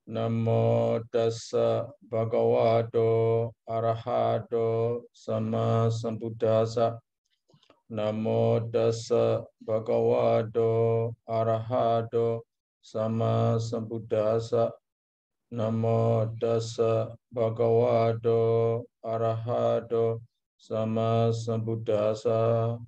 Namo tassa bhagavato arahato sama sambuddhassa. Namo tassa bhagavato arahato sama sambuddhassa. Namo tassa bhagavato arahato sama sambuddhassa.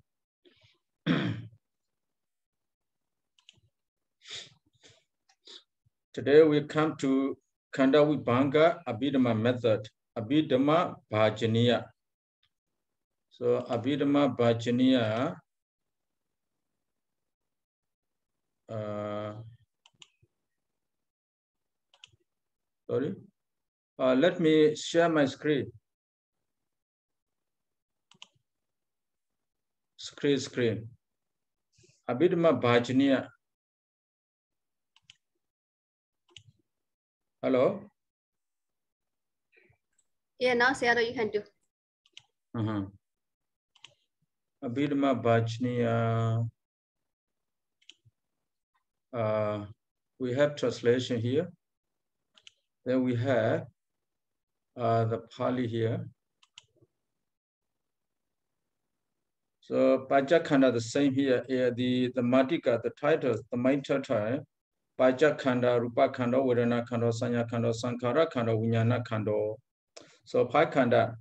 Today we come to Khanda Vibhanga Abhidhamma method, Abhidhamma Bhajaniya. So Abhidhamma Bhajaniya, let me share my screen. Screen. Abhidhamma Bhajaniya. Hello? Yeah, now Sayadaw, you can do. Abhidhamma Bhajaniya. We have translation here. Then we have the Pali here. So Pajakhanda, the same here. The Madhika, the titles, the main title, Pajakhanda, Rupa Khanda, Vedana Khanda, Sanya Khanda, Sankhara Khanda, Vijnana Khanda. So Pajakhanda,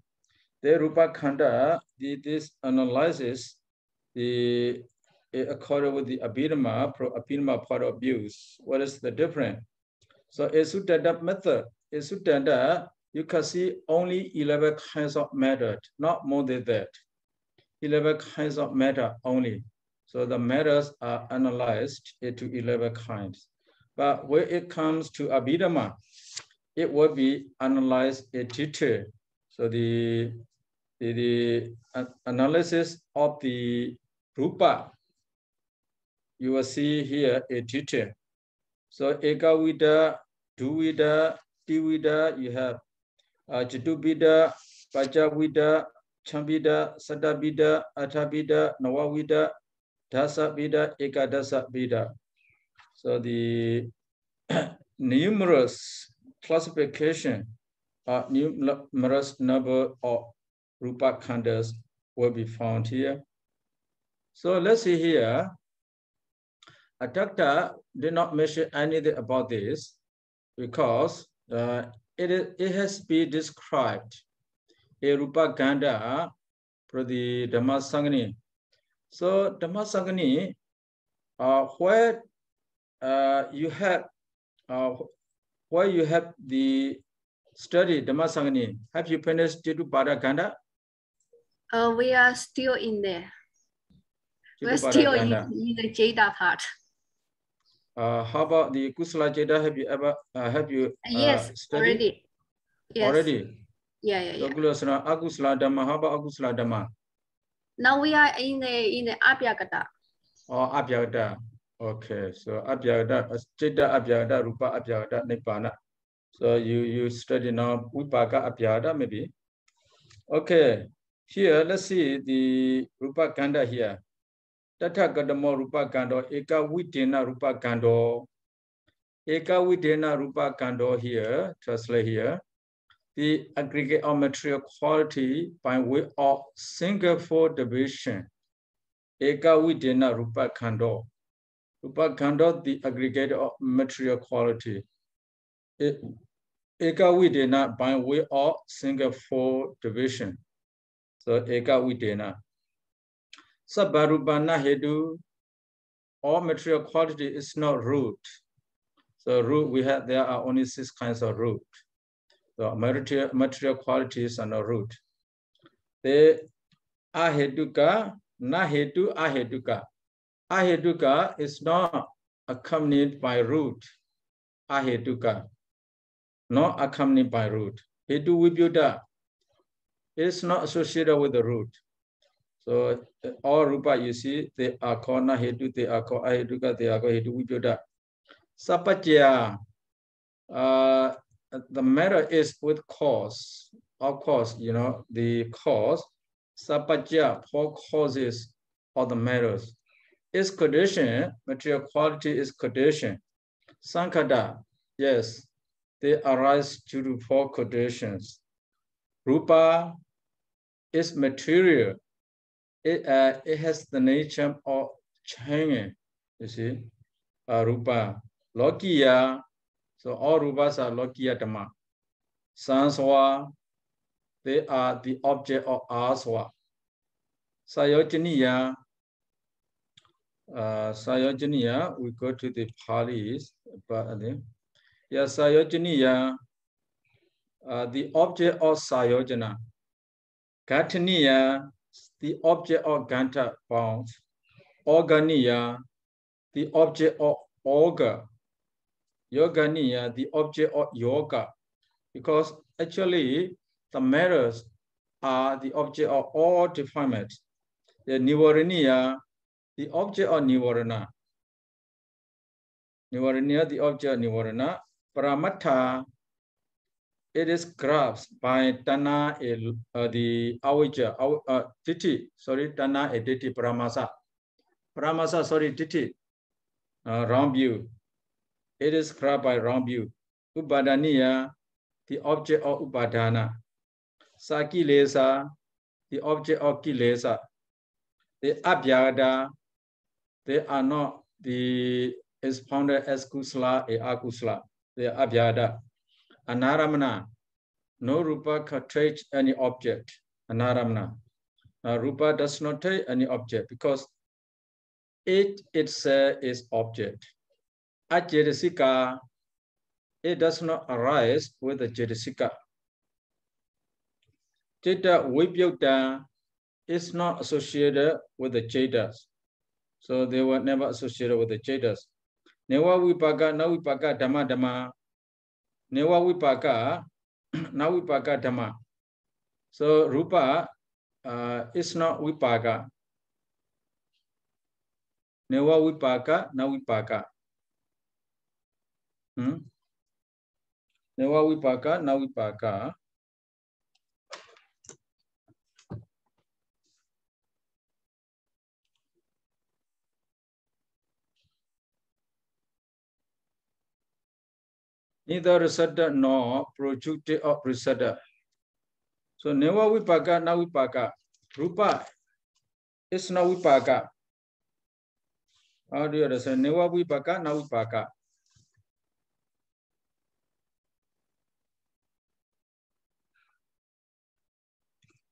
the Rupa Khanda, this analyzes the according with the Abhidhamma part of views. What is the difference? So Esutanda method, Esutanda, you can see only 11 kinds of matter, not more than that. 11 kinds of matter only. So the matters are analyzed into 11 kinds. But when it comes to Abhidhamma, it will be analyzed in detail. So the analysis of the Rupa, you will see here in detail. So Ekavida, Duvida, Tivida, you have Jituvida, Pajavida, Chambida, Sadabida, Atabida, Nawavida, Dasabida, Ekadasabida. So the numerous classification, numerous number of Rupa Khandas will be found here. So let's see here. A doctor did not mention anything about this because it has been described a Rupa Khanda for the Dhammasangani. So Dhammasangani, where you have the study Dhammasangani, have you finished Jitupada Khanda? We are still in there. We're still in the Jeta part. How about the Kusala Jeta? Have you yes, studied? Already. Yes. Already? Yeah. Agusala Dhamma. How about Agusala Dhamma? Now we are in the Abhyagata. Oh, Abhyagata. Okay, so Abhyagata, Jeta Abhyagata, Rupa Abhyagata, Nibbana. So you study now Vipaka Abhyagata maybe. Okay, here let's see the Rupa Khanda here. Tathagatamo Rupa Khanda, Eka Videna Rupa Khanda. Eka Videna Rupa Khanda here, translate here. The aggregate of material quality by way of single fold division. Eka Videna Rupa Khanda. Rupa Khanda, the aggregate of material quality. Eka Videna by way of single fold division. So Eka Videna. Sabbarupana Hedu, all material quality is not root. So root there are only 6 kinds of root. So material qualities are not root. The aheduka, nahedu aheduka. Aheduka is not accompanied by root. Aheduka, not accompanied by root. Hedu vibhuta is not associated with the root. So all rupa you see, they are called nahedu, they are called aheduka, they are called hedu vibhuta. Sapajya, the matter is with cause. Of course, you know, the cause, sapajya, for causes of the matters. Is condition, material quality is condition. Sankhada, yes. they arise due to 4 conditions. Rupa is material. It has the nature of changing. You see, Rupa, Lokiya. So all Rupas are Lokiya Dhamma. Sanswa, they are the object of Aswa. Sayojaniya, we go to the Palis. Sayojaniya, the object of Sayojana. Gataniya, the object of Ganta bounds. Organiya, the object of Orga. Yoganiya, the object of Yoga. Because actually, the matters are the object of all defilements. The Nivaraniya, the object of Nivarana. Nivaraniya, the object of Nivarana. Paramattha, it is grasped by Tana, the Avijja, Titi, sorry, Tana, Titi, Paramasa. Paramasa, sorry, Titi, wrong view. It is grasped by wrong view. Upadaniya, the object of Upadana. Sakilesa, the object of Kilesa. The Abhyada, they are not the expounded as Kusala and Akusala. They are Abhyada. Anaramana, no Rupa can take any object. Anaramana. Rupa does not take any object because it itself is object. Ajedasika, it does not arise with the Jedasika. Jeta Vipyuta is not associated with the Jedas. So they were never associated with the Jedas. Newa Vipaka, na Vipaka, Dhamma Dhamma. Newa Vipaka, na Vipaka Dhamma. So Rupa is not Vipaka. Newa Vipaka, na Vipaka. Newa Vipaka, na Vipaka. Neither Rasada nor projected of Rasada. So Newa Vipaka, na Vipaka. Rupa is not Vipaka. How do you understand? Newa Vipaka, na Vipaka.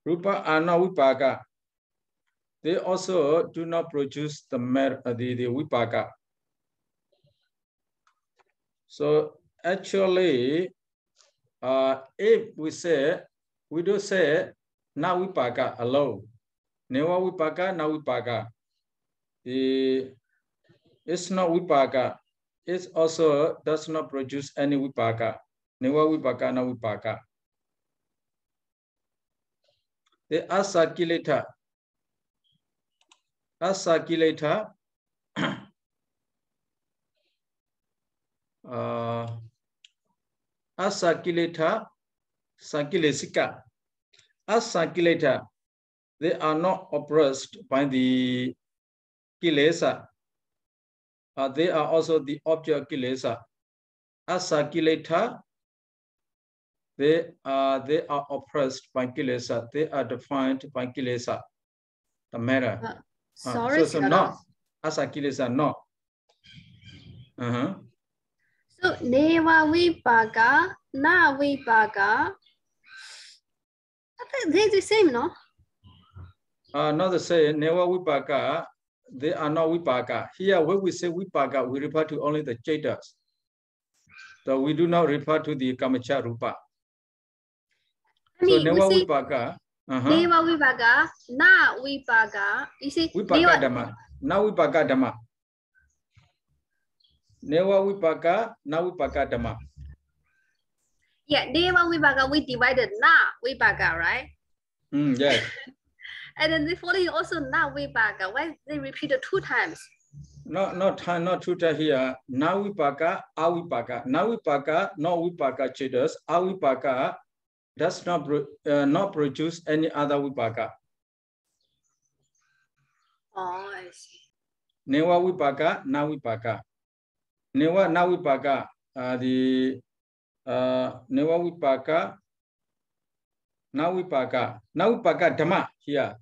Rupa are not Vipaka. They also do not produce the Vipaka. So actually, if we do say na Vipaka alone, Newa Vipaka, na Vipaka. It's not Vipaka. It also does not produce any Vipaka. Newa Vipaka, na Vipaka. The Asakileta. Asakileta. Asakileta, Sakilesika. Asakileta, they are not oppressed by the Kilesa. They are also the object of Kilesa. Asakileta, they are oppressed by Kilesa. They are defined by Kilesa. The matter. Sorry, so not Asakilesa, no. So Neva Vipaka, na Vipaka. They're the same, no? Not the same. Neva Vipaka, they are not Vipaka. Here, when we say Vipaka, we refer to only the Jetas. So we do not refer to the Kamacha Rupa. So Neva Vipaka. Neva Vipaka, na Vipaka. You see, Vipaka Dhamma. Na Vipaka Dhamma. Neva Vipaka, na Vipaka Dhamma. Yeah, Neva Vipaka, we divided na Vipaka, right? Yes. And then the following also na Vipaka. Why they repeated 2 times? Not 2 times here. Na Vipaka, Avipaka. Na Vipaka, no Vipaka Chetas. Avipaka does not produce any other Vipaka. Oh, I see. Neva Vipaka, na Vipaka. Neva na Vipaka, the Neva Vipaka, now Vipaka Dhamma here.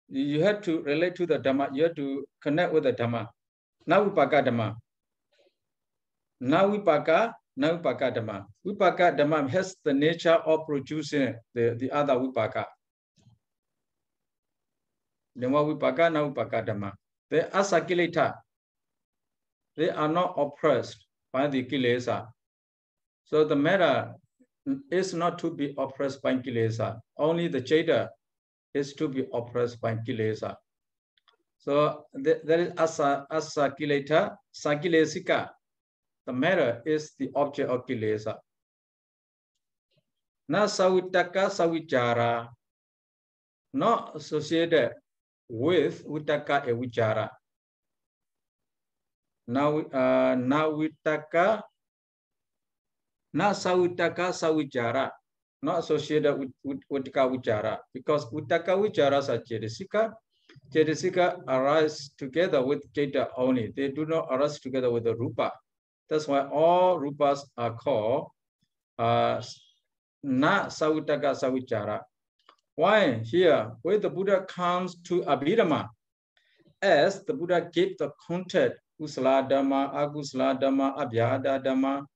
You have to relate to the Dhamma, you have to connect with the Dhamma. Now Vipaka Dhamma. Now Vipaka Dhamma. Vipaka Dhamma has the nature of producing the other Vipaka. Neva Vipaka, now Vipaka Dhamma. They are Sakilita. They are not oppressed by the Kilesa. So the matter is not to be oppressed by Kilesa. Only the Jada is to be oppressed by Kilesa. So there is Asakileta, Sakilesika. The matter is the object of Kilesa. Na Sawitaka Savichara, not associated with Vitaka and Vichara. Now Vitaka, na Sawitaka Savichara, not associated with Vitaka Vichara, because Vitaka Vichara are Jedesika. Jedesika arise together with Jeta only. They do not arise together with the Rupa. That's why all Rupas are called na Savitaka Savichara. Why here, when the Buddha comes to Abhidhamma, as the Buddha gave the content, Kusala Dhamma, Agusala Dhamma, Abhyada Dhamma.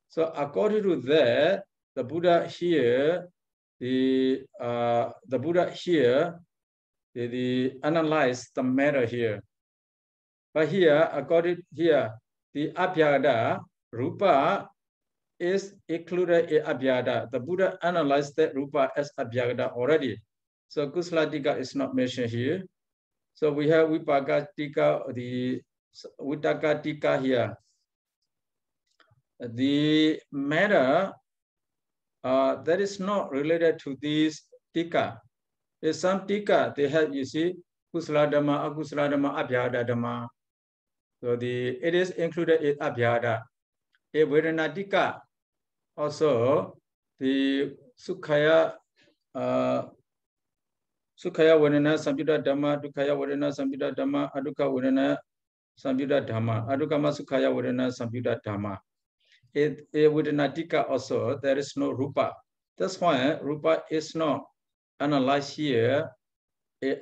So according to that, the Buddha here, the Buddha here, the analyze the matter here. But here, according here, the Abhyada, Rupa is included in Abhyada. The Buddha analyzed that Rupa as Abhyada already. So Kusala Tika is not mentioned here. So we have Vipaka Tika, the Vitaka Tika here. The matter that is not related to this Tika. There's some Tika, they have, you see, Kusala Dhamma, Akusala Dhamma, Abhyada Dhamma. So it is included in Abhyada. A Vedana Tika, also the Sukhaya Vedana Samyuddha Dhamma, Dukkaya Vedana Samyuddha Dhamma, Adukkha Vedana Samyuddha Dhamma, Adukkama Sukhaya Vedana Samyuddha Dhamma. A Vedana Tika also, there is no Rupa. That's why Rupa is not analyzed here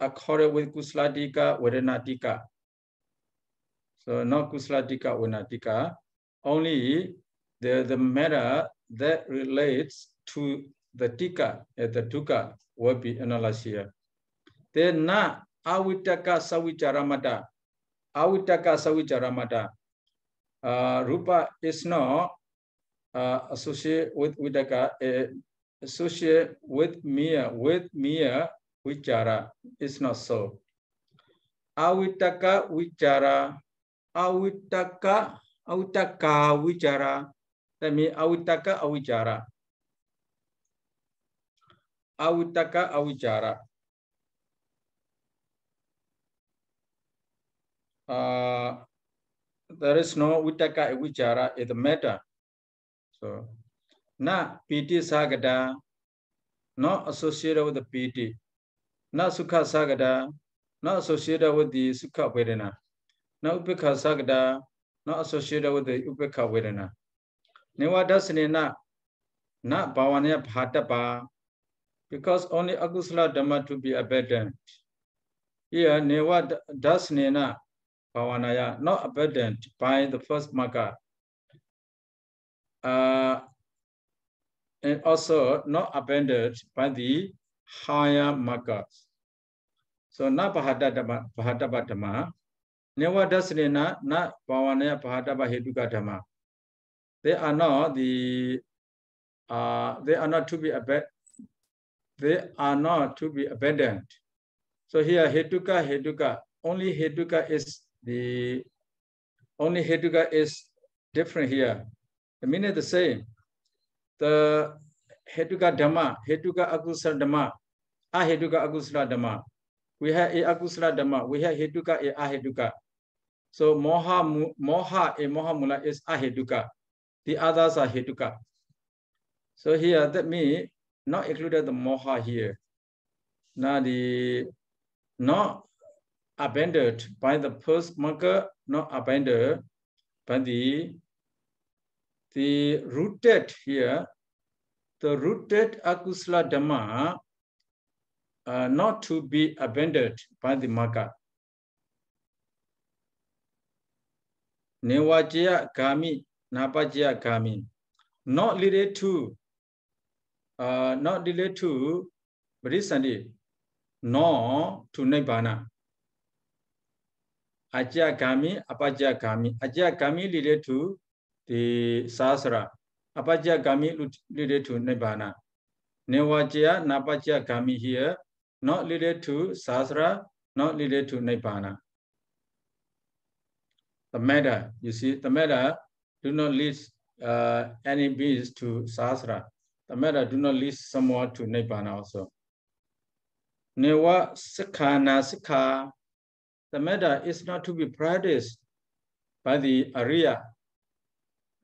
according with Kusala Tika, Vedana Tika. So not Kusala Tika, Vedana Tika. Only the matter that relates to the Tika, the Dukkha, will be analyzed here. Then na Avitaka Savicharamata. Avitaka Savicharamata. Rupa is not associated with Vitaka, associated with mere Vichara. It's not so. Avitaka Vichara. Avitaka Vichara. That means Avitaka Avichara. Avitaka Avichara. There is no Vitaka Avichara in the matter. So, na Piti Sagada, not associated with the Piti. Na Sukha Sagada, not associated with the Sukha Vedana. Na Upekha Sagada, not associated with the Upekha Vedana. Neva Dasanena, not Bhavanya Bhatapa, because only Akusala Dhamma to be abandoned. Here, Neva Dasanena, Bhavanaya, not abandoned by the first Magga. And also not abandoned by the higher Maggas. So na Bhatapa Dhamma, Neva Dasanena, not Bhavanaya Bhatapa Hetuka Dhamma. They are not to be abandoned. So here Hetuka, only Hetuka is different here. The meaning the same. The Hetuka Dhamma, Hetuka Akusala Dhamma, Ahetuka Akusala Dhamma. We have a Akusala Dhamma, we have Hetuka a Ahetuka. So Moha Mula is Ahetuka. The others are Hetuka. So here that means not included the Moha here. Now not abandoned by the first Magga, not abandoned by the the rooted here, the rooted akusala dhamma not to be abandoned by the Magga. Nevajaya Gami, Napajaya Gami, not related to Bharisandi, nor to Nibbana. Ajaya Gami, Apajaya Gami. Ajaya Gami related to the Sasra. Apajaya Gami related to Nibbana. Nevajaya, Napajaya Gami here, not related to Sasra, not related to Nibbana. The matter, you see, the matter do not lead any beings to Sasra. The matter do not lead someone to Nibbana also. Newa Sikhana Sikha, the matter is not to be practiced by the Arya,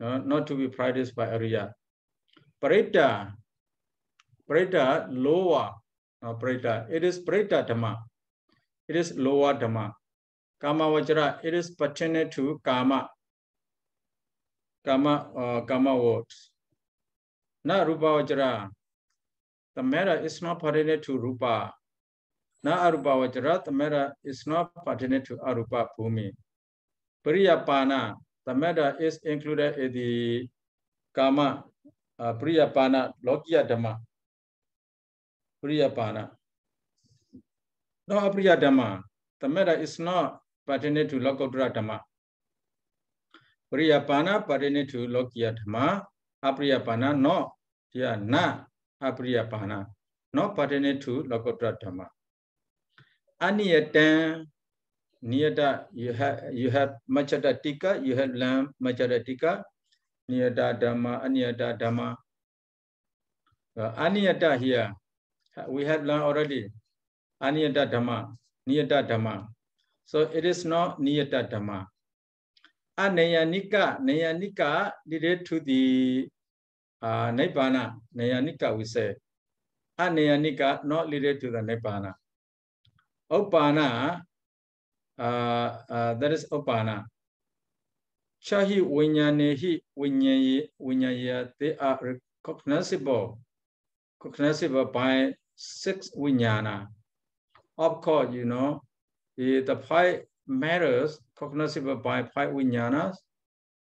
not to be practiced by Arya. Parita, lower, Parita, it is Parita Dhamma, it is lower Dhamma. Kama Vajra, it is pertinent to Kama. Kama words. Na Rupa Vajra, the matter is not pertinent to Rupa. Na Arupa Vajra, the matter is not pertinent to Arupa Bhumi. Priyapana, the matter is included in the Kama, Priyapana, Lokiya Dhamma. Priyapana. No Apriya Dhamma, the matter is not pertinent to Lokottara Dhamma. Priyapana pertinent to Lokiya Dhamma, Apriyapana no, here na Apriyapana, not pertinent to Lokottara Dhamma. Aniyatan, Niyata, you have Machata Tika, you have Lam Machata Tika, Niyata Dhamma, Aniyata Dhamma. Aniyata here, we have learned already. Aniyata Dhamma, Niyata Dhamma. So it is not Niyata Dhamma. Nayanika related to the Nibbana. Nayanika we say. Nayanika not related to the Nibbana. Upana, that is Upana. Chahi Vinyanehi Vinyaya, they are cognizable by 6 Vinyana. Of course, you know, the 5 matters cognizable by 5 Vinyanas,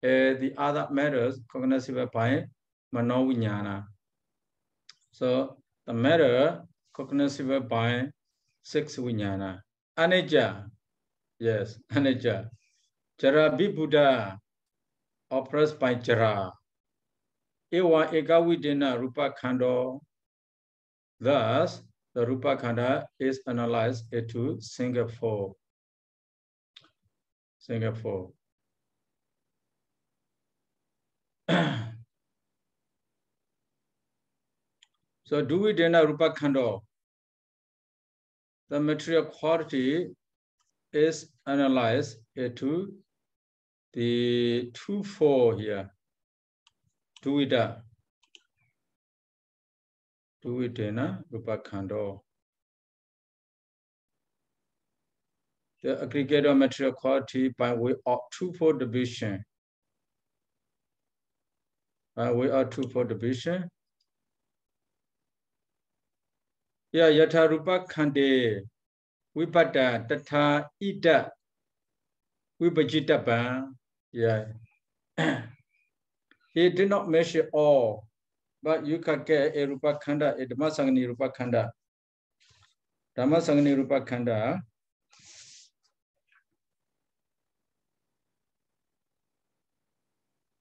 the other matters cognizable by Mano Vinyana. So the matter cognizable by 6 Vinyana. Anicca, yes, Anicca. Jara Vibhuddha, oppressed by Jara. Ewa Ekavidena Rupa Khando. Thus, the Rupa Khanda is analyzed into Singapore. So, do we dena Rupa Khando? The material quality is analyzed into the 2-4 here. Do we dena Rupa Khando? The aggregator material quality by way of 2-4 division. By way of 2-4 division. Yeah, Yatha Rupa Khande, Vipada, Tata, Ida, Vipajitapa. Yeah. He did not measure all, but you can get a Rupa Khanda, a Dhammasangani Rupa Khanda. Dhammasangani Rupa Khanda.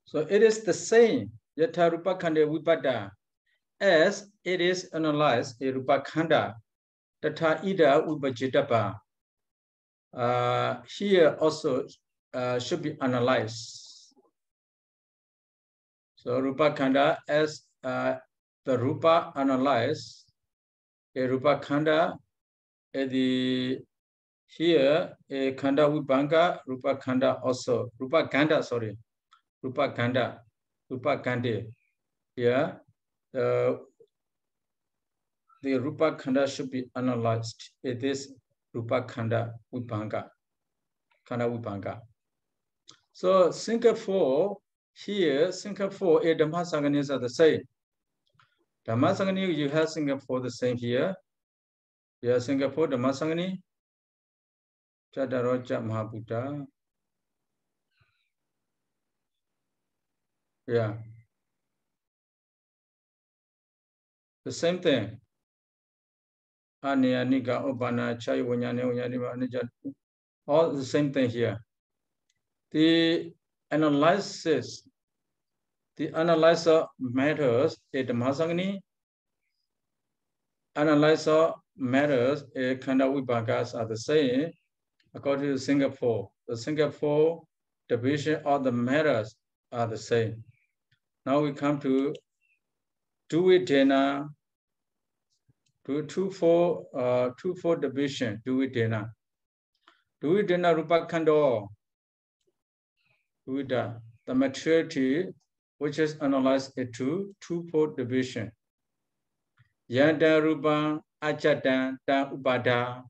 So it is the same, Yatha Rupa Khande Vipada, as it is analyzed a Rupa Khanda, Tata Ida Vipajitapa. Here also should be analyzed. So Rupa Khanda as the Rupa analyzed, a Rupa Khanda here a Khanda Vibhanga, Rupa Khanda also, Rupa Khanda, sorry. Rupa Khanda, Rupa Khande. Here, the Rupa Khanda should be analyzed. It is Rupa Khanda Vibhanga. Khanda Vibhanga. So Singapore Here, Singapore, a Dhammasanganis are the same. Dhammasangani, you have Singapore the same here. You have Singapore, Dhammasangani, Chadaroja Mahabuddha. Yeah. The same thing. Anya, Nika, Obana, Chai, Wanyane, all the same thing here. The analyzer matters a Dhammasangani. Analyzer matters a Khanda Vibhagas are the same. According to Singapore, the Singapore division of the matters are the same. Now we come to Duvidena, to 2-4 division, Duvidena. Duvidena Rupa Khando, Duvida, the maturity which is analyzed into 2-4 division. Yada Rupa Ajata Ta Upada,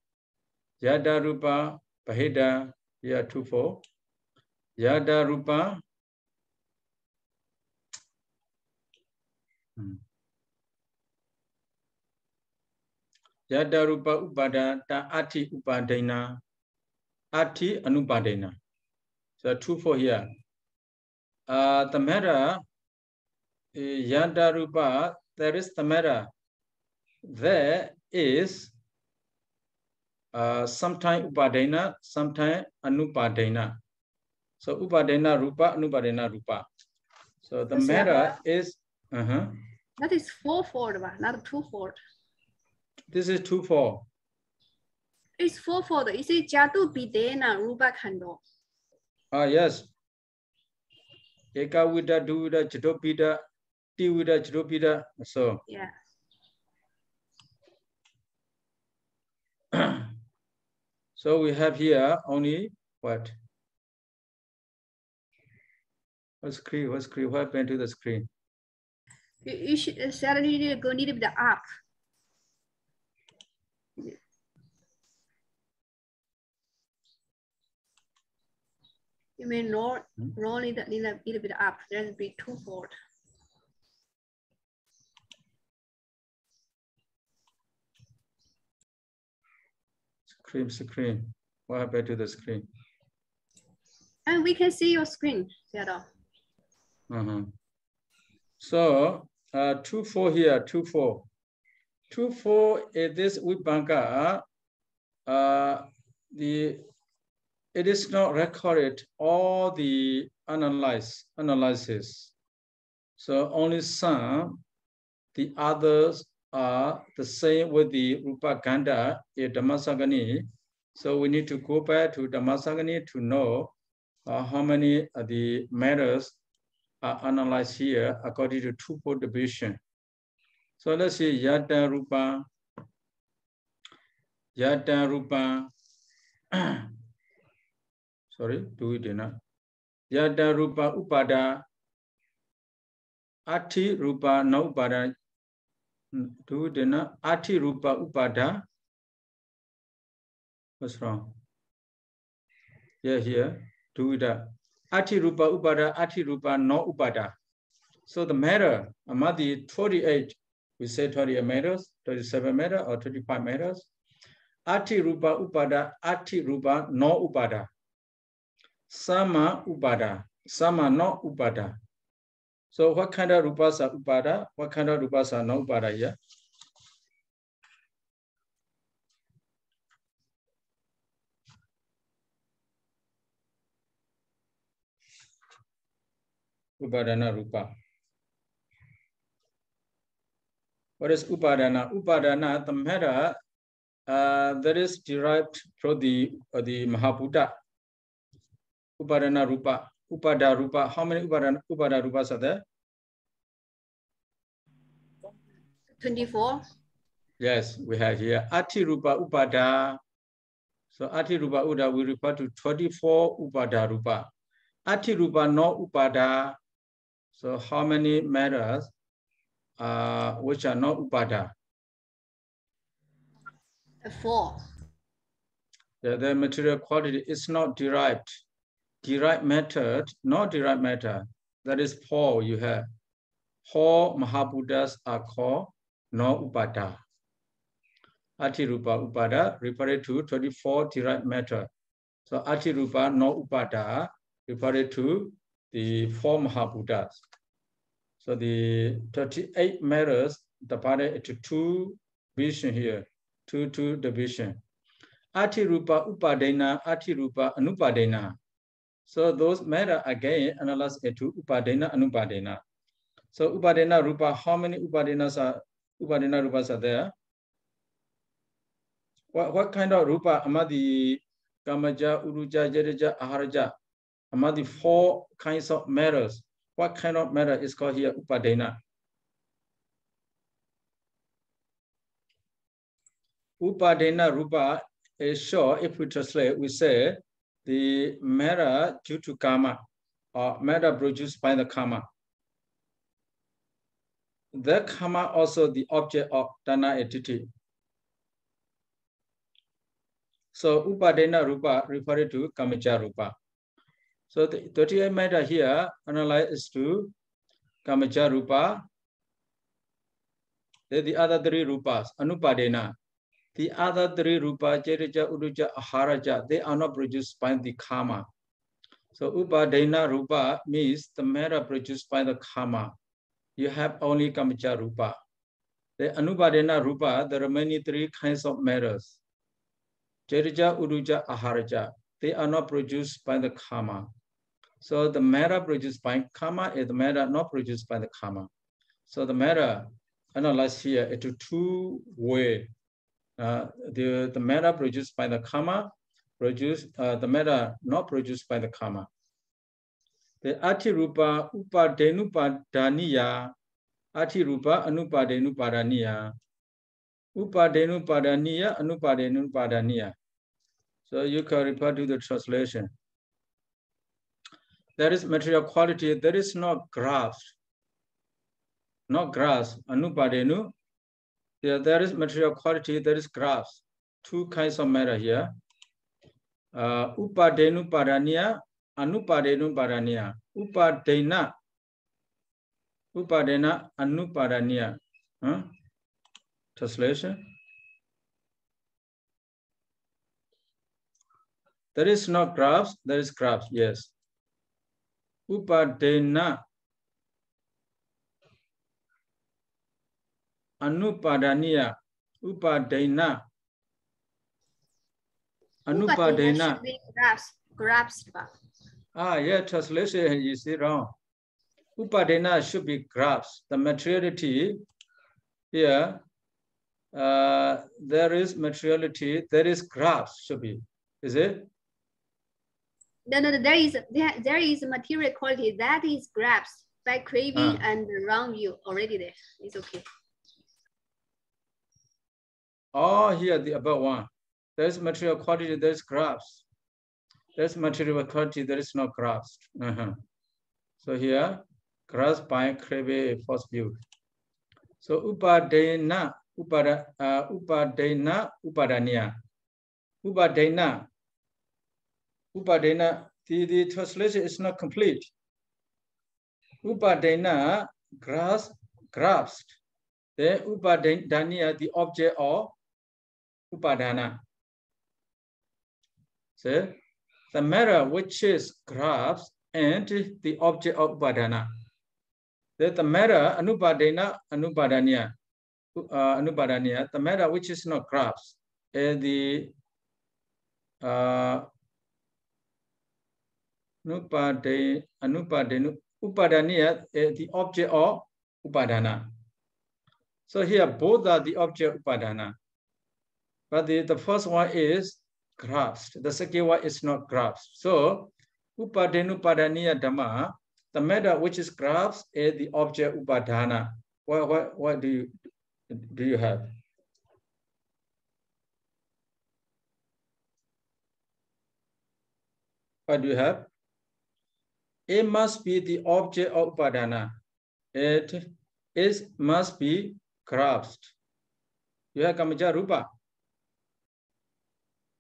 Yada Rupa Bahida, yeah, 2-4. Yada Rupa. Yada Rupa Upada Ta Ati Upadena. Ati Anupadena. So 2-4 here. The matter, Yada Rupa, there is the matter. There is sometime Upadena, sometime Anupadena. So Upadena Rupa, Anupadena Rupa. So the matter is that is 4-4, not 2-4. This is 2-4. It's 4-4. Is it Jatu Bidena Rupa Khando? Ah, yes. Eka Vida, Duvida, Chitopida, Tivida, Chitopida. So yeah. So we have here only what? What screen? What screen? What happened to the screen? You should suddenly go a little bit up. You may roll it a little bit up. That'll be 2-4. Screen. What happened to the screen? And we can see your screen, Seattle. So 2-4 here, 2-4. 2-4 is this Vibhanga. It is not recorded all the analysis. So only some, the others are the same with the Rupa Ganda in Dhammasangani. So we need to go back to Dhammasangani to know how many of the matters are analyzed here according to 2-4 division. So let's see Yada Rupa. Sorry, do it enough. Yada Rupa Upada. Ati Rupa no Upada. Do it enough. Ati Rupa Upada. What's wrong? Yeah, here. Do it. Ati Rupa Upada, Ati Rupa no Upada. So the matter, among the 28, we say 28 matters, 27 matters, or 25 matters. Ati Rupa Upada, Ati Rupa no Upada. Sama Upada, Sama no Upada. So what kind of Rupas are Upada? What kind of Rupas are no Upada here? Upadana Rupa. What is Upadana? Upadana, the matter that is derived from the Mahabuddha. Upadana Rupa. Upada Rupa. How many Upada Rupas are there? 24. Yes, we have here Ati Rupa Upada. So Ati Rupa Upada we refer to 24 Upada Rupa. Ati Rupa no Upada. So how many matters which are not Upada? 4. The material quality is not derived. Derived method, not derived matter. that is 4 you have. 4 Mahabhutas are called no upada. Atirupa upada referred to 24 derived matter. So Atirupa no upada referred to the 4 Mahabhutas. So the 38 matters divided into 2 division here, 2 division. Atirupa upadena, Atirupa anupadena. So those matter again analyzed into upadena, anupadena. So upadena rupa, how many upadenas are upadena rupas are there? What kind of rupa? Amadi Kamaja, Uruja, Jereja, Aharaja. Amadi 4 kinds of matters. What kind of matter is called here upadena? Upadena rupa is short. If we translate, we say the matter due to karma or matter produced by the karma. The karma also the object of dana entity. So upadena rupa referred to kamaja rupa. So the 38 matter here analyzed to kamaja rupa. Then the other 3 rupas, anupadena. The other 3 rupa, Jereja, Uruja, Aharaja, they are not produced by the karma. So upadena rupa means the matter produced by the karma. You have only kamaja rupa. The anupadena rupa, there are many 3 kinds of matters. Jereja, Uruja, Aharaja, they are not produced by the karma. So the matter produced by karma is the matter not produced by the karma. So the matter analyzed here into 2 ways. The matter produced by the karma, the matter not produced by the karma. The Atirupa upadenupadaniya, Atirupa anupadenupadaniya, upadenupadaniya, anupadenupadaniya. So you can refer to the translation. There is material quality, there is no grasp. Not grasp, anupadenu. There is material quality, there is grasp. 2 kinds of matter here. Upadenu padaniya, anupadenu padaniya. Upadena anupadaniya. Translation. There is no grasp, there is grasp, yes. Upadena anupadaniya. Upadena. Anupadena should be grasp. Yeah, translation you see wrong. Upadena should be grasped. The materiality here, there is materiality, there is grasp should be. Is it? No, there is material quality that is grasped by craving and wrong view already there. It's okay. Oh, here the above one. There is material quality, there is grasp. There is material quality, there is no grasp. So here, grasp by craving false view. So upadena, upadaniya. Upadena, the translation is not complete. Upadena, grasped. Then upadaniya, the object of upadana. So the matter which is grasped and the object of upadana. Then the matter anupadena, anupadaniya. The matter which is not grasped is the upadaniya, the object of upadana. So here both are the object of upadana. But the first one is grasped. The second one is not grasped. So upadenupadaniya dhamma, the matter which is grasped is the object upadana. What do you have? What do you have? It must be the object of upadana. It must be grasped. You have kamaja rupa.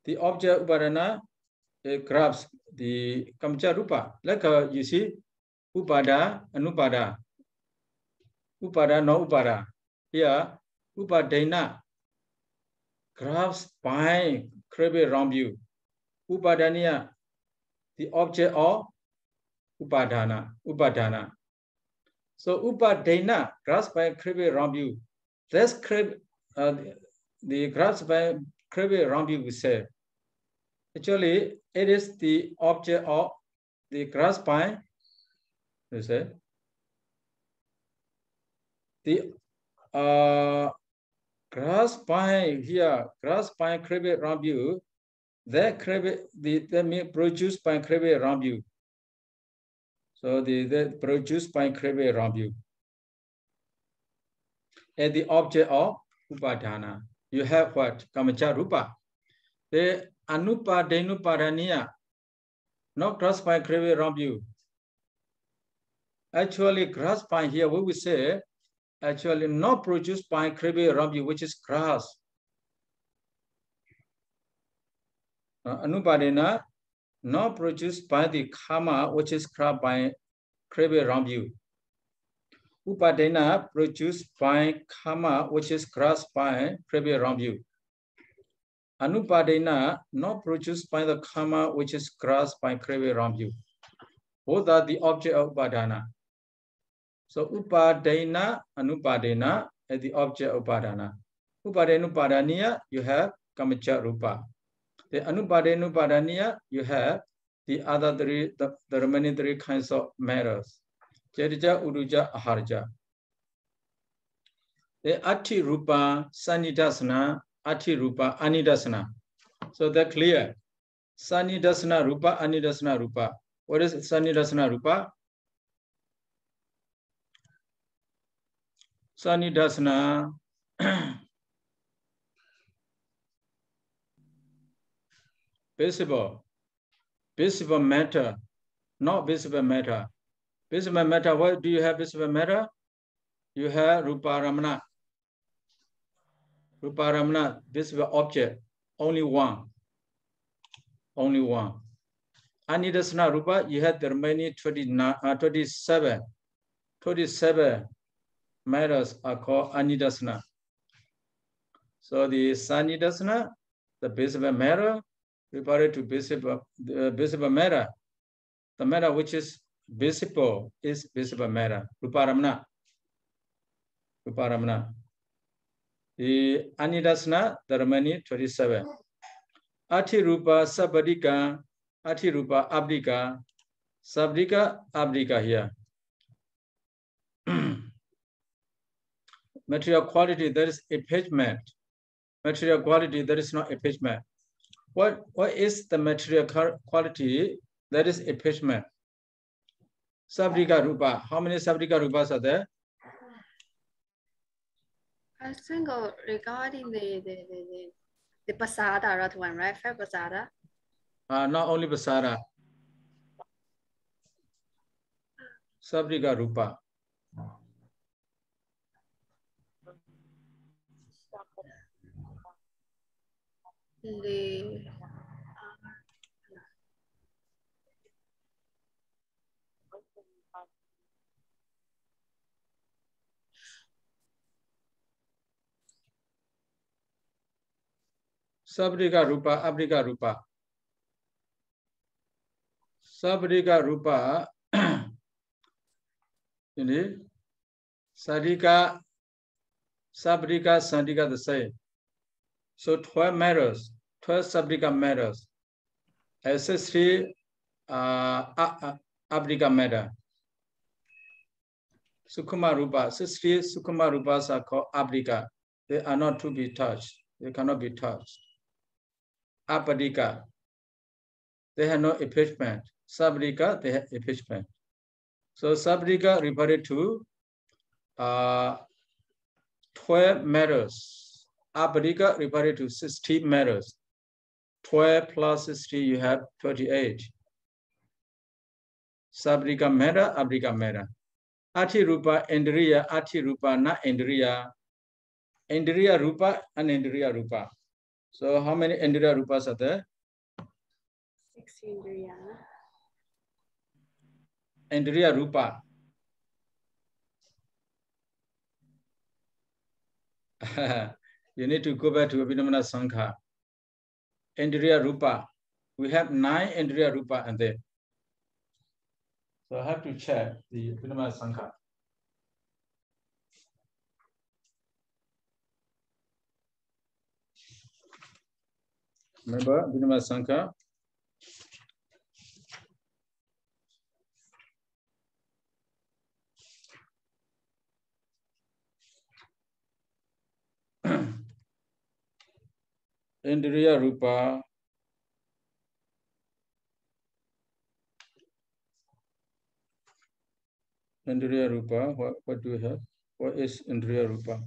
The object upadana grabs the kamaja rupa. Like you see, Upada, anupada. Upada, no upada. Here, upadena grasp by crave around you. Upadania, the object of upadana. Upadana. So upadena grasp by crave around you. That's crave, the grasp by crave around you, we say. Actually, it is the object of the grasp by, we say, the grasp by here, grasp by crave around you, that crave, that may produce by crave around you. So the produced by crave around you. As the object of upadana, you have what? Kamacha rupa. The anupadenupadaniya, not grasped by crave around you. Actually, grasped by here, what we say, actually not produced by crave around you, which is grass. Anupadena, not produced by the karma, which is grasped by crave around you. Upadena produced by karma, which is grasped by crave around you. Anupadena not produced by the karma, which is grasped by crave around you. Both are the object of upadana. So upadena, anupadena is the object of upadana. Upadenupadaniya, you have kamacha rupa. The anupadenupadaniya, you have the other three, the remaining three kinds of matters. Charija, uruja, aharja. The ati rupa, sanidasana, ati rupa, anidasana. So they're clear. Sanidasana rupa, anidasana rupa. What is sanidasana rupa? Sanidasana visible matter, not visible matter. Visible matter, what do you have visible matter? You have rupa ramana. Rupa ramana, visible object, only one. Only one. Anidasana rupa, you have the remaining 27 matters are called anidasana. So the sanidasana, the visible matter, referred to visible matter. The matter which is visible is visible matter. Ruparamana. Ruparamana. The anidasana, the remaining 27. Ati rupa sabadika, ati rupa abdika, sabdika, abdika here. Material quality, there is attachment. Material quality, there is no attachment. What is the material quality? That is attachment. Sabdika rupa. How many sabdika rupas are there? I think regarding the pasada, that one, right? Five pasada. Not only pasada. Sabdika rupa. Sabdika rupa, abdika rupa. Sabdika rupa. Sadika, sabdika, sandika the same. So 12 matters, 12 sabdika matters. SS3 abdika matter. Sukhuma rupa, 63 sukhuma rupas are called abdika. They are not to be touched. They cannot be touched. Apadika, they have no attachment. Sabdika, they have attachment. So sabdika referred to 12 matters. Apadika referred to 60 matters. 12 plus 60, you have 28. Sabdika matter, abdika matter. Ati rupa, indriya, ati rupa, na indriya. Indriya rupa and indriya rupa. So how many indriya rupas are there? 6 indriya. Indriya Rupa. You need to go back to Abhinamana Sankha. Indriya Rupa. We have 9 Indriya Rupa and there. So I have to check the Abhinamana Sankha. Remember Abhinamana Sankha? Indriya Rupa. Indriya Rupa. What do we have? What is Indriya Rupa?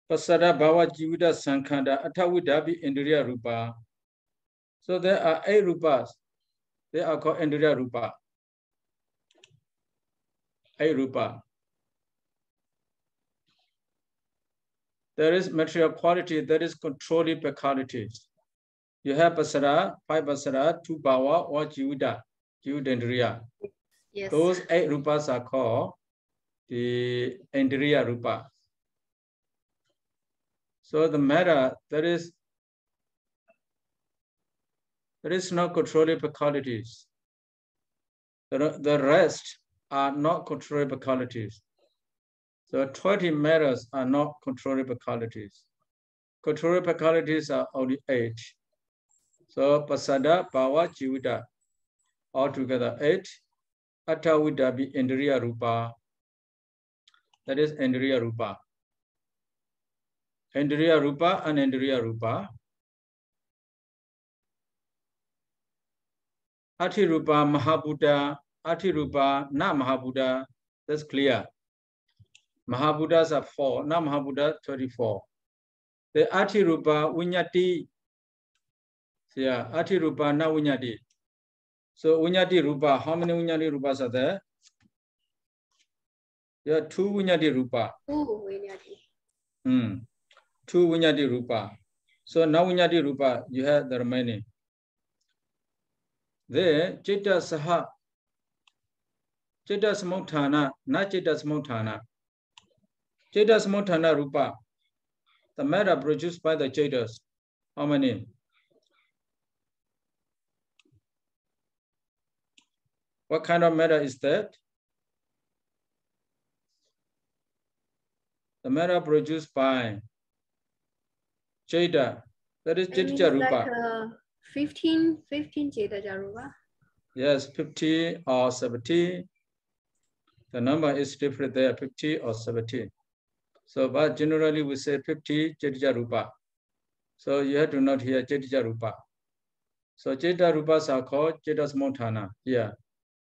Pasada Bhava Jivita Sankhanda Atavidabi Indriya Rupa. So there are 8 Rupas. They are called Indriya Rupa. 8 Rupa. There is material quality, there is controlling qualities. You have Pasada, 5 Pasada, 2 Bhava or Jivita, Jivita. Yes. Those 8 Rupas are called the Indriya Rupa. So the matter, there is no controlling qualities. The rest are not controllable qualities. So 20 matters are not controllable qualities. Controllable qualities are only 8. So Pasada, Bhava, Jivita, altogether 8. Atavida be Indriya Rupa. That is Indriya Rupa. Indriya Rupa and Indriya Rupa. Ati Rupa, Mahabuddha, Ati Rupa, not Mahabuddha. That's clear. Mahabuddhas are 4, not Mahabuddha 34. The Ati Rupa, Vinyati. Yeah, Ati Rupa, not Vinyati. So Vinyati Rupa, how many Vinyati Rupas are there? There are 2 Vinyati Rupa. 2 Vinyati. 2 Vinyati Rupa. So now Vinyati Rupa, you have the remaining. There, Chitta Saha, Chitta Samuthana, not Chitta Samuthana. Chitta Samuthana Rupa, the matter produced by the Chittas. How many? What kind of matter is that? The matter produced by Chitta. That is Chitta Rupa. Like 15 Chitta Rupa. Yes, 50 or 70. The number is different there, 50 or 70. So, but generally we say 50 Chitta Rupa. So you have to note here Chitta Rupa. So Chitta Rupas are called Chitta Samuthana. Here,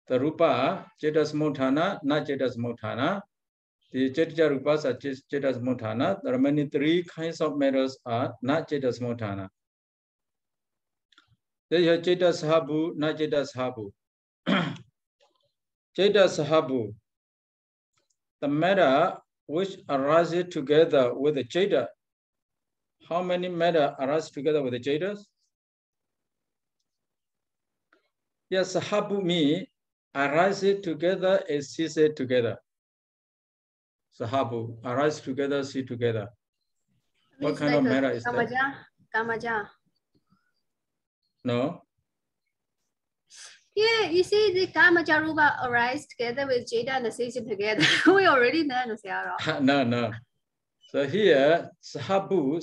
the Rupa, Chitta Samuthana, not Chitta Samuthana. The Chitta Rupas are Chitta Samuthana. The remaining 3 kinds of matters are not Chitta Samuthana. Then you have Chitta Sahabu, not Chitta Sahabu. Chitta Sahabu, the matter which arises together with the Chitta. How many matter arise together with the Chittas? Yes, Sahabu means arise together and cease together. Sahabu, arise together, see together. What kind of matter is that? Kamaja. No. Yeah, you see the Kamaja Rupa arise together with Jada and cease together. We already know. No. So here, Sahabu,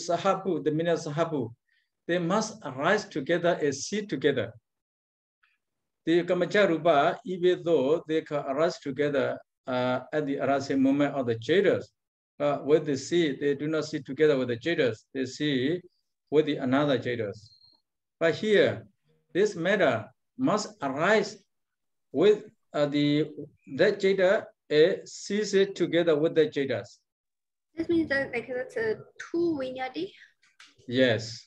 the meaning of Sahabu, they must arise together and see together. The Kamaja Rupa, even though they can arise together at the arising moment of the Jaitas, when they see, they do not see together with the Jaitas, they see with the another Jaitas. But here, this matter must arise with that Jaita sees it together with the Jaitas. This means that like that's 2 Vinyati? Yes.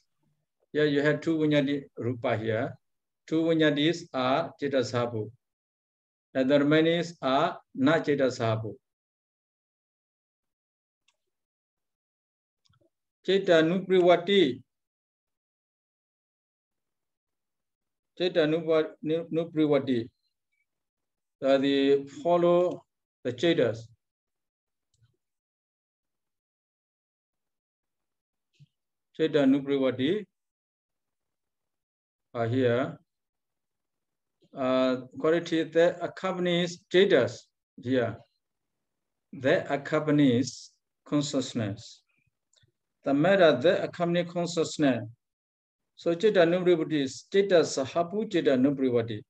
Yeah, you have 2 Vinyati Rupa here. 2 Vinyatis are Chitta Sahabu. And the remaining are not Chitta Sahabu. Cheta Nupriwati. Cheta Nupriwati. They follow the Chetas. Cheta Nupriwati are here. Quality that accompanies Chetas here. That accompanies consciousness. The matter that accompanies consciousness. So Cheta Nupriwati is Chetas Sahapu Cheta Nupriwati.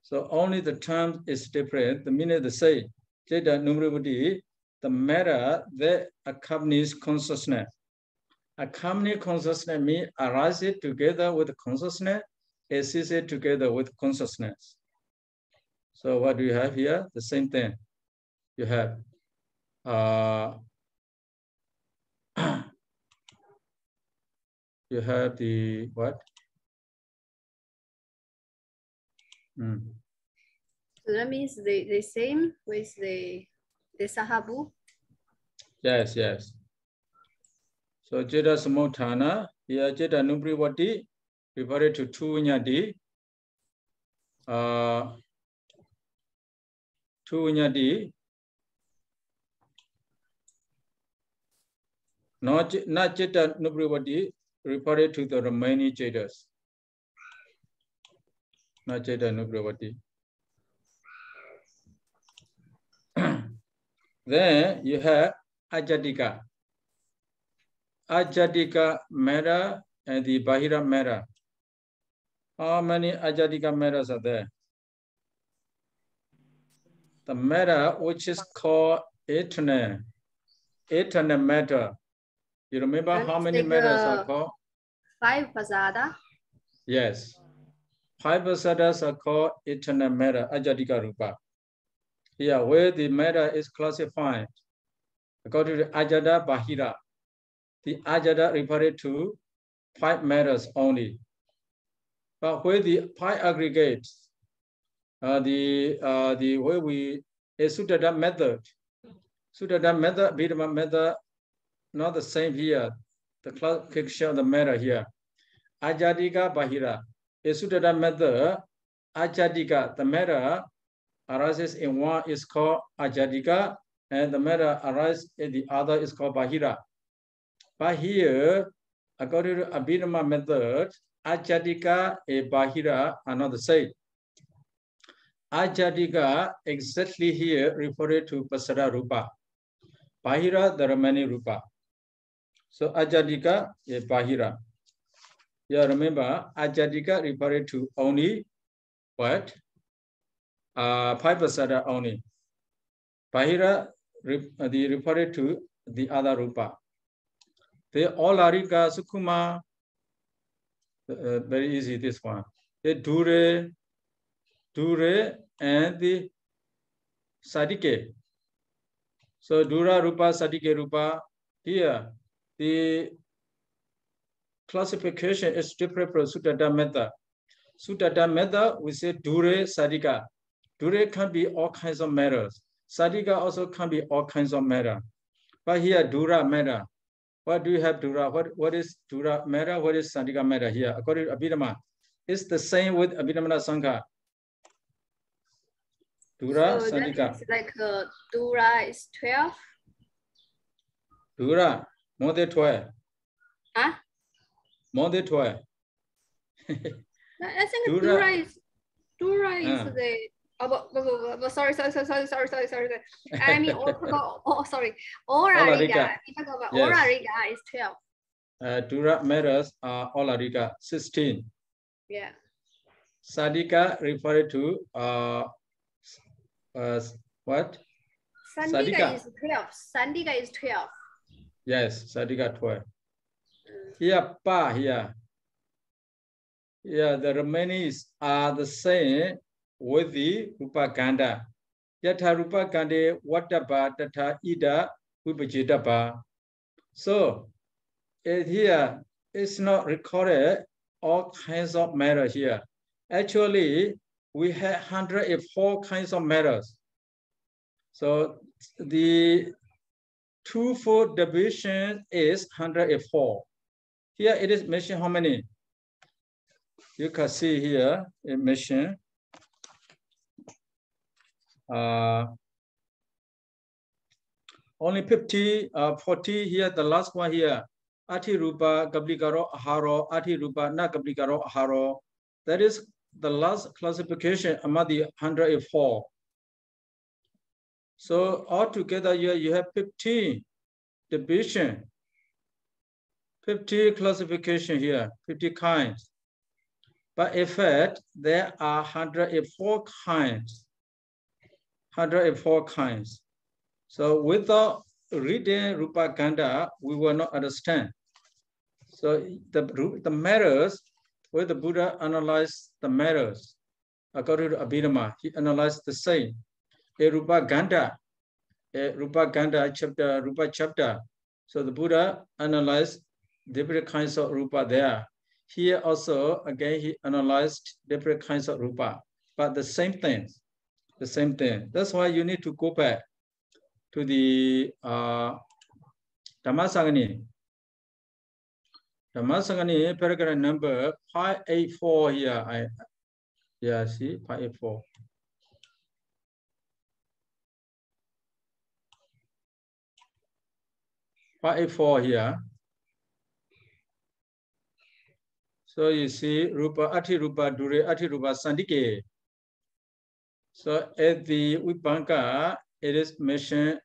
So only the term is different. The meaning the same. Cheta Nupriwati, the matter that accompanies consciousness. Accompany consciousness means arises together with consciousness, exists together with consciousness. So what do you have here? The same thing. You have you have the what? So that means the same with the Sahabu? Yes, yes. So Jeta Samothana, here Jeta Nupriwati, referred to two Vinyadi. Two Vinyadi. Not Jeta Nupriwati, referred to the remaining Jetas. Not Jeta Nupriwati. Then you have Ajadika. Ajadika matter and the Bahira matter. How many Ajadika matters are there? The matter which is called eternal matter. You remember how many matters are called? 5 pasada. Yes. 5 pasadas are called eternal matter, Ajadika Rupa. Here, where the matter is classified according to Ajada Bahira. The Ajada referred to 5 matters only. But where the 5 aggregates, the way we a Suttada method, Bidama method, not the same here. The classification of the matter here. Ajadika Bahira. A Suttada method, Ajadika, the matter arises in one is called Ajadika, and the matter arises in the other is called Bahira. But here, according to Abhidhamma method, Ajadika and Bahira are not the same. Ajadika exactly here referred to Pasada Rupa. Bahira, the remaining Rupa. So Ajadika and Bahira. Yeah, remember, Ajadika referred to only what? 5 Pasada only. Bahira referred to the other Rupa. They all Arika Sukuma. Very easy, this one. The Dure, and the Sadike. So Dura Rupa, Sadike Rupa. Here, the classification is different from Suttada method. Suttada method, we say Dure, Sadika. Dure can be all kinds of matters. Sadika also can be all kinds of matter. But here, Dura matter. What do you have Dura? What is Dura matter? What is Sadika matter here? According to Abhidhamma, it's the same with Abhidhamma Sangha. Dura, so Sadika. That is like Dura is 12. Dura, more than 12. Huh? More than 12. I think Dura is the. Oh, sorry. I mean, sorry. Aura Riga. If I go about Aura Riga is 12. Dura matters are Aura Riga 16. Yeah. Sadika referred to what? Sandika is 12. Sandika is 12. Yes, Sadika 12. Here, Pa here. Yeah, the remaining are the same with the Rupa Ganda. Yatha Rupa Gandhi Wataba Tata Ida Vipajitaba. So here it's not recorded all kinds of matter here. Actually, we have 104 kinds of matters. So the 2/4 division is 104. Here it is mentioned how many? You can see here it mentioned only 40 here, the last one here. Ati rupa gablikaro aharo, ati rupa na gablikaro aharo. That is the last classification among the 104. So altogether here you have 15 division, 50 classification here, 50 kinds. But in fact, there are 104 kinds. 104 kinds. So without reading Rupa Ganda, we will not understand. So the matters, where the Buddha analyzed the matters, according to Abhidhamma, he analyzed the same. A Rupa Ganda chapter, Rupa chapter. So the Buddha analyzed different kinds of Rupa there. Here also, again, he analyzed different kinds of Rupa, but the same thing. The same thing. That's why you need to go back to the Dhammasangani. Dhammasangani, paragraph number 584 here. See, 584. Here. So you see Rupa, Ati Rupa, Dure, Ati Rupa, Sandike. So at the Vibhanka, it is mentioned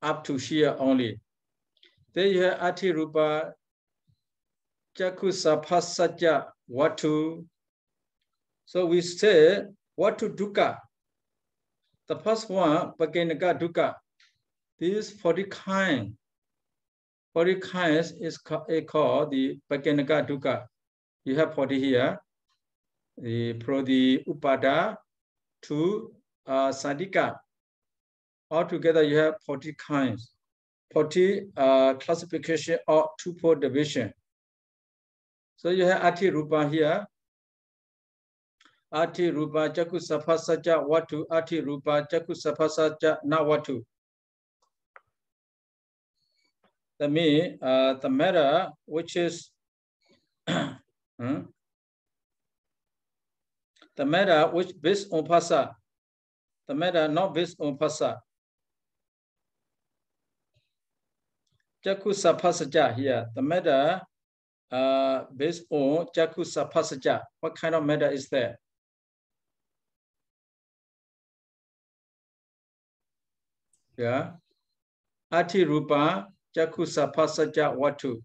up to here only. Then you have Ati Rupa, Jakusapasajja, Watu. So we say Watu Dukkha. The first one, Pagenaka Dukkha. These 40 kinds. 40 kinds is called the Pagenaka Dukkha. You have 40 here. From the Upada to Sandika. Altogether, you have 40 kinds, 40 classification or 2/4 division. So you have Ati Rupa here. Ati Rupa Jakusapasajja Watu, Ati Rupa Jakusapasajja Na Watu. That means the matter which is the matter which based on Phassa, the matter not based on Phassa. Jakusapasajja here, the matter based on Jakusapasajja. What kind of matter is that? Yeah. Ati Rupa Jakusapasajja Watu.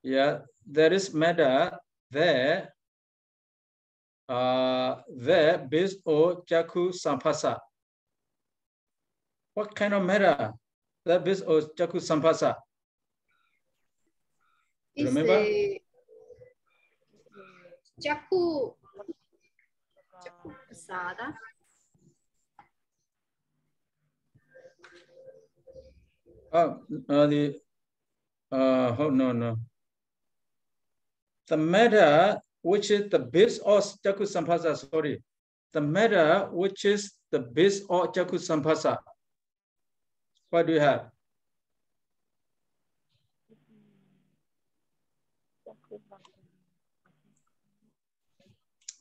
Yeah, there is matter there. There based on Jaku Sampasa. What kind of matter that based on Jaku Sampasa? Remember? Jaku Pasada. No. The matter which is the base of Jaku Sampasa, sorry. The matter which is the base of Jaku Sampasa. What do you have?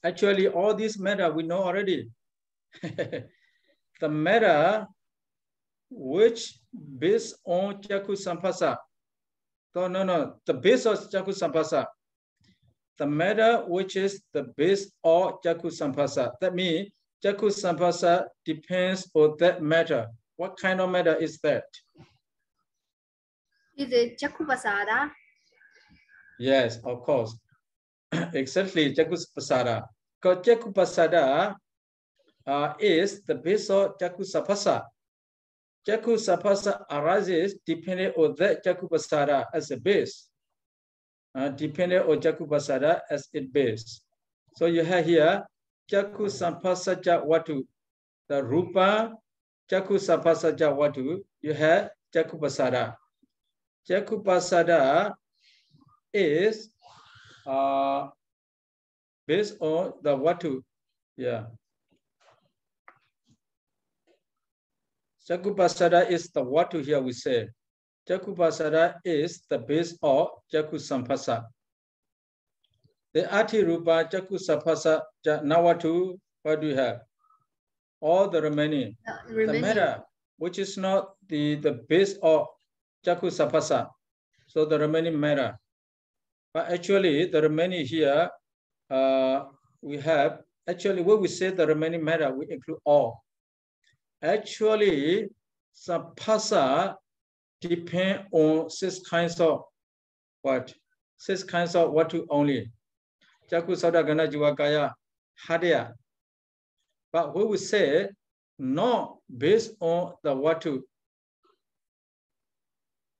Actually, all these matter we know already. The matter which based on Jaku Sampasa. No. The base of Jaku Sampasa. The matter which is the base of Jaku Sampasa. That means Jaku Sampasa depends on that matter. What kind of matter is that? Is it Jaku Pasada? Yes, of course. Exactly, Jaku Pasada. Because Jaku Pasada is the base of Jaku Sapasa. Jaku Sapasa arises depending on that Jaku Pasada as a base. Depending on Jaku Pasada as its base. So you have here Jaku Sampasajja Watu. The Rupa Jaku Sampasajja Watu, you have Jaku Pasada. Jaku Pasada is based on the Watu. Yeah. Jakupasada is the watu here we say. Jakupasada is the base of Jaku Sampasa. The Ati Rupa Jaku Sampasa Nawatu, what do you have? All the remaining. The matter, which is not the base of Jaku Sampasa. So the remaining matter. But actually, the remaining here, we have, actually, when we say the remaining matter, we include all. Actually, Sampasa depend on 6 kinds of what? 6 kinds of watu only. Jaku Sauda Gana Jiwakaya Hadya. But when we say not based on the watu,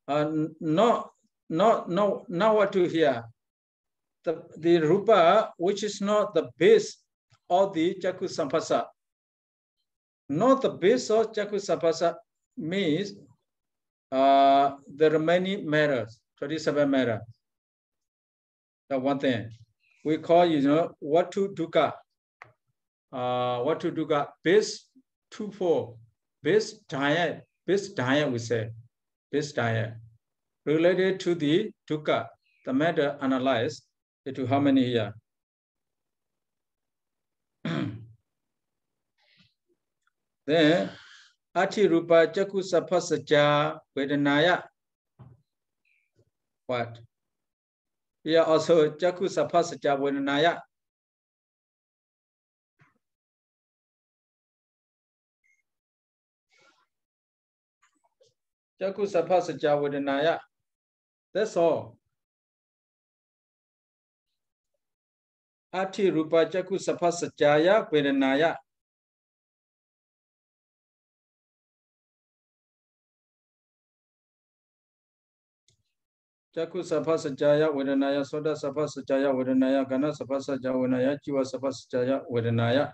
not watu here. The rupa, which is not the base of the Jaku Sampasa. Not the base of Jaku Sampasa means the remaining matters, 27 matters. That's one thing. We call, watu dukkha. Watu dukkha, base 2-4, base diet we say, base diet. Related to the dukkha, the matter analyzed into how many here? Then, Ati Rupa Jaku Sapasaja Vedanaya. What? Here also Jaku Sapasaja Vedanaya. Jaku Sapasaja Vedanaya. That's all. Ati Rupa Jaku Sapasajaya Vedanaya. Jaku Sapasajaya Vedanaya, Soda Sapasajaya Vedanaya, Gana Sapasajaya Vedanaya, Jiva Sapasajaya Vedanaya.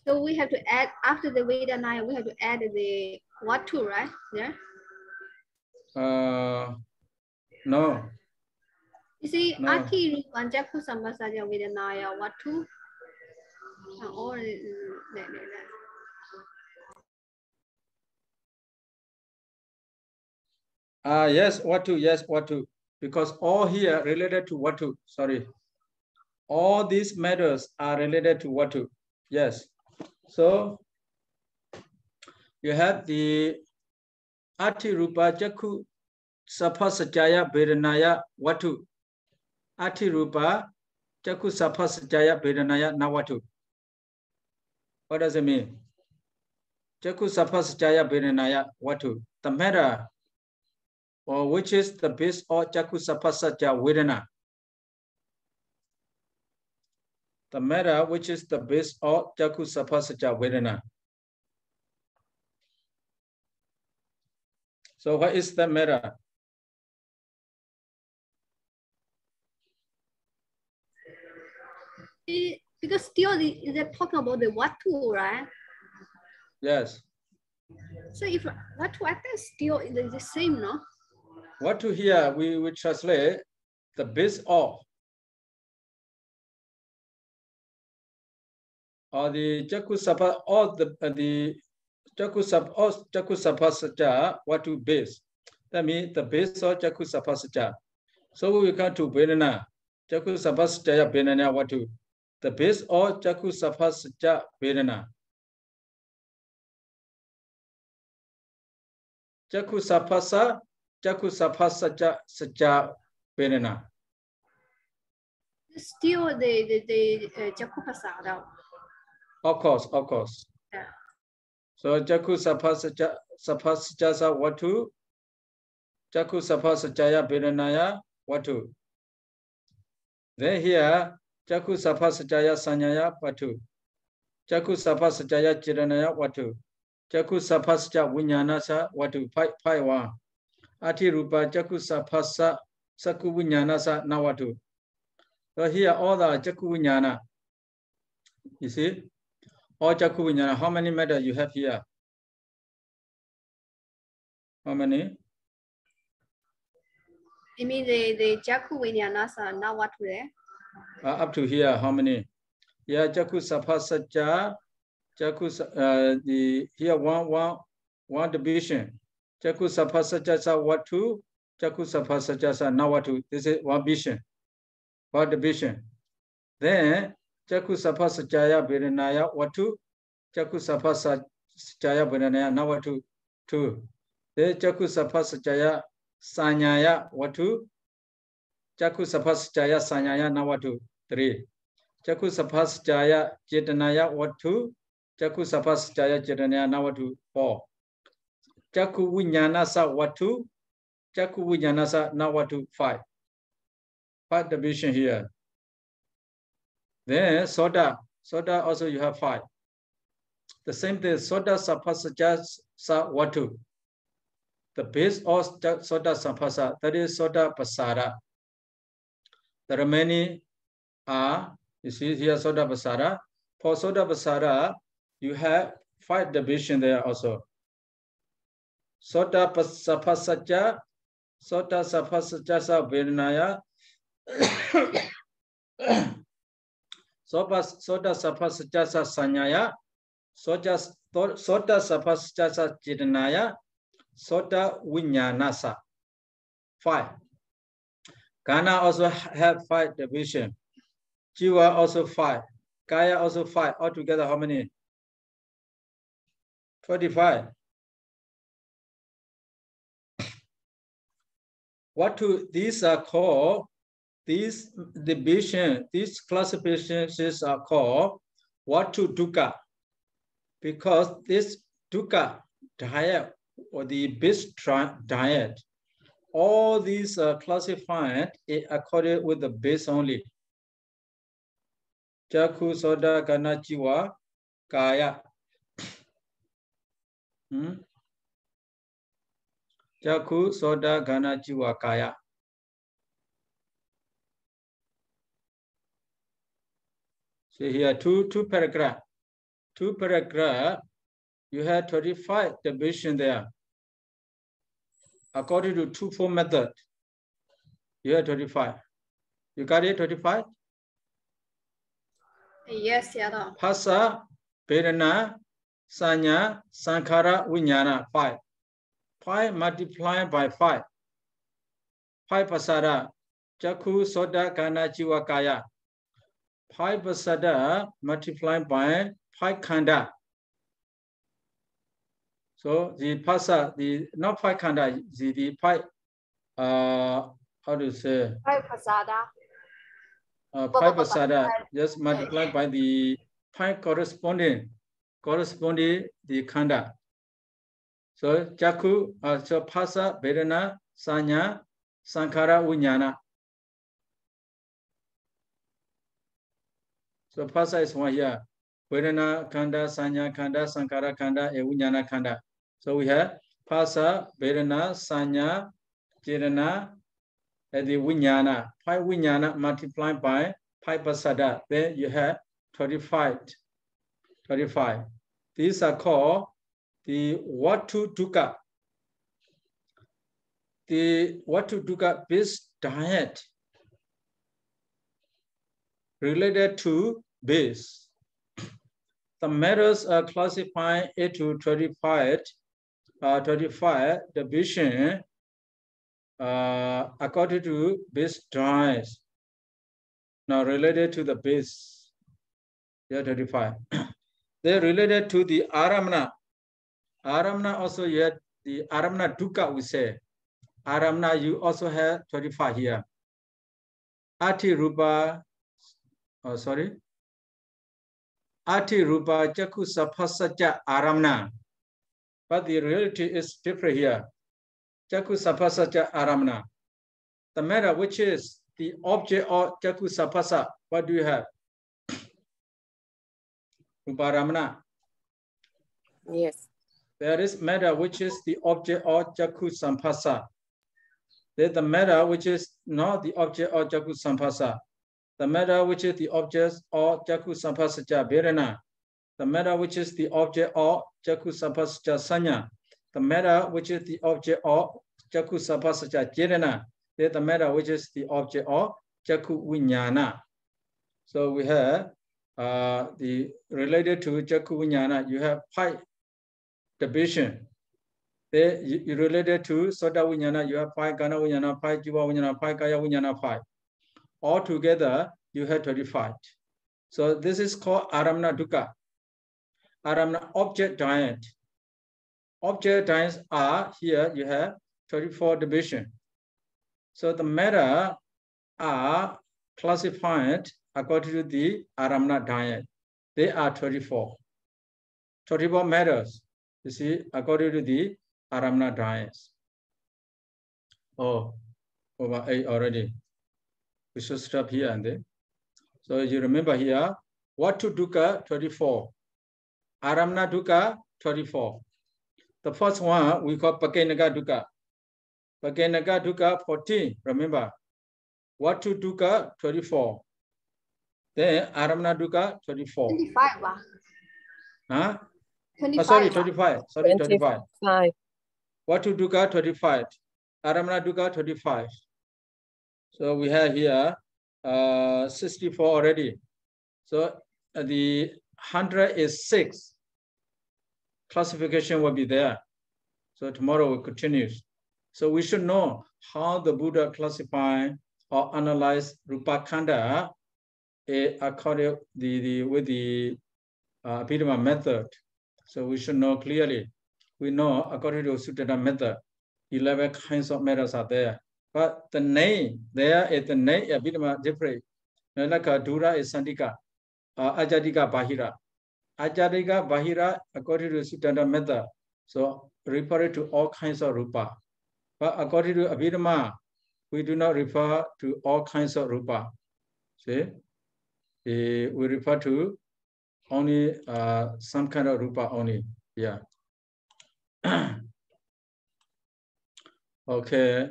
So we have to add, after the Vedanaya, we have to add the watu, right? Yeah. No. You see, no. Ati Rupa Jaku Sampasaja Vedanaya watu. Or yes, watu. Because all here related to watu. Sorry. All these matters are related to watu. Yes. So you have the Ati Rupa Jaku Sapasajaya Vedanaya watu. Ati Rupa Jaku Sapasajaya Vedanaya Nawatu. What does it mean? Jaku Sapasajaya Vedanaya watu. The matter, or which is the base of Jaku Sapasajaya Vedana. The matter which is the base of Jaku Sapasajaya Vedana. So what is the matter? Because still they're talking about the watu, right? Yes. So if watu is still the same, no? Watu here we translate the base of, or the Jaku Sapa, or the Jaku Sapasaja watu base. That means the base of Jaku Sapasaja. So we come to Vedana. Jaku Sapasaja Vedana watu. The base of Jaku Sapasaja Vedana. Jaku Sapasaja Vedana. Still the Jaku Pasada. Of course. Yeah. So Jaku Sapasaja watu. Jaku Sapasajaya Vedanaya watu. Then here, Jaku Sapasajaya Sanyaya watu. Jaku Sapasajaya Chiranaya watu. Jaku Sapasajaya Vinyanasa watu. Pi 1. Ati Rupa Jaku Sapasa Saku Vinyanasa na watu. So here all the Jaku Vinyana. You see? All Jaku Vinyana. How many matters you have here? How many? You mean the Jaku Vinyanasa na watu there? Up to here, how many? Yeah, Jaku Sapasaja Jaku the here one division. Jaku sapasajasa watu. Jaku sapasajasa nawatu. This is one vision. One division. Then Jaku sapasajaya viranaya watu. Jaku sapasajaya viranaya nawatu. 2. Then Jaku sapasajaya sanyaya watu. Jaku sapasajaya sanyaya nawatu. 3. Jaku sapasajaya chetanaya watu. Jaku sapasajaya chetanaya nawatu. 4. Jaku vinyanasa watu. Jaku vinyanasa nawatu. 5. 5 division here. Then soda also you have 5. The same thing, soda sapasajaya watu. The base of soda sapasa, that is soda pasara. The remaining are, you see here soda pasara. For soda pasara, you have 5 division there also. Soda sapasaja, soda sapasajasa viranaya, soda sapasajasa sanyaya, soda sapasajasa chetanaya, soda vinyanasa. 5. Kana also have 5 division. Jiva also 5. Kaya also 5. Altogether how many? 25. These are called, these division, these classifications are called Vatu Dukkha. Because this Dukkha diet or the base diet, all these are classified according with the base only. Jaku soda gana jiva kaya. Jaku soda gana jiva kaya. See here, two paragraph. 2 paragraph, you have 25 division there. According to 2-4 method, you have 25. You got it, 25? Yes, yeah. Phasa, Vedana, Sanya, Sankhara, Vijnana, 5. 5 multiplied by 5. 5 pasada, Jaku, Soda, Gana, Jiva, Kaya. 5 pasada multiplied by 5 khanda. So the phasa, not 5 khanda, the 5, how to say? 5 pasada. 5 pasada, just multiplied by the 5 corresponding the khanda. So Jaku, so phasa, Vedana, Sanya, Sankhara, Vijnana. So phasa is one here. Vedana khanda, Sanya khanda, Sankhara khanda, Vijnana khanda. So we have phasa, Vedana, Sanya, Chetana, and the Vijnana. 5 Vijnana multiplied by 5 pasada. Then you have 25. These are called the Vatu Dukkha. The Vatu Dukkha base diet related to base. The matters are classified into 25 division according to base diet. Now related to the base, they are 25. They are related to the Aramana. Aramana also, you have the Aramana Dukkha, we say. Aramana, you also have 25 here. Ati Rupa, Ati Rupa Jaku Sapasaja Aramana. But the reality is different here. Jaku Sapasaja Aramana. The matter which is the object of Jaku Sapasa, what do you have? Ruparamana. Yes. There is matter which is the object of Jaku Sampasa. There's the matter which is not the object of Jaku Sampasa. The matter which is the object of Jaku Sampasaja Vedana. The matter which is the object of Jaku Sampasaja Sanya. The matter which is the object of Jaku Sampasaja Chetana. There's the matter which is the object of Jaku Vijnana. So we have the related to Jakku Vinyana, you have 5 division. There, you related to Sota Vinyana, you have 5 Gana Vinyana, 5 Jiva Vinyana, 5 Kaya Vinyana, 5. Altogether, you have 35. So this is called Aramna Dukkha. Aramna object giant. Object giants are here, you have 34 division. So the matter are classified according to the Aramna diet. They are 34. 34 matters, you see, according to the Aramna diets. Oh, over 8 already. We should stop here and there. So you remember here, what to Dukkha 24. Aramna Dukkha 24. The first one we call Pakenaka Dukkha. Pakenaka Dukkha 14, remember. What to Dukkha 24. Then Aramna Dukkha 24. 25. Huh? 25. Oh, sorry, 25. Sorry, 25. 25. What to Dukkha 25. Aramna Dukkha 25. So we have here 64 already. So the 106 classification will be there. So tomorrow we continue. So we should know how the Buddha classify or analyze Rupa Khanda according with the Abhidhamma method. So we should know clearly. We know according to Suttara method, 11 kinds of matters are there. But the name there is the name Abhidhamma different. Like Dura is Sandika, Ajadika Bahira. Ajadika Bahira according to Suttara method. So refer to all kinds of Rupa. But according to Abhidhamma, we do not refer to all kinds of Rupa. See? We refer to only some kind of Rupa only. Yeah. Okay.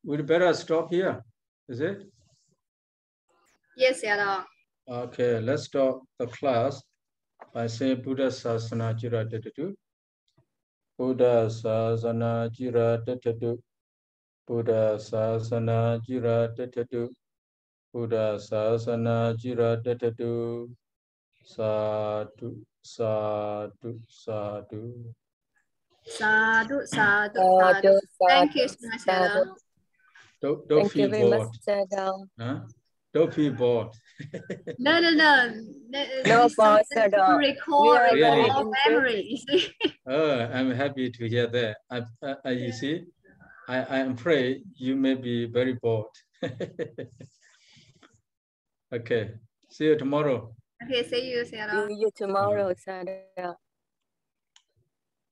We'd better stop here. Is it? Yes, Yada. Okay, let's stop the class by saying Buddha Sasana Jira Detatu. Buddha Sasana Jira Detatu. Buddha Sasana Jira Detatu. Buddha Sasana Jira Detatu. Sadhu, sadhu, sadhu. Sadhu, sadhu, Sadhu, sadhu. Thank you sadhu, so much, sadhu. Yada. Don't Thank you feel very bored. much, Sadhu. Huh? Don't feel bored. No. No, It's so boss, to Sadhu. We record are very all interested. memories. Oh, I'm happy to hear that. You see, I am afraid you may be very bored. Okay, see you tomorrow. Okay, see you, Sarah. See you tomorrow, Sadhu.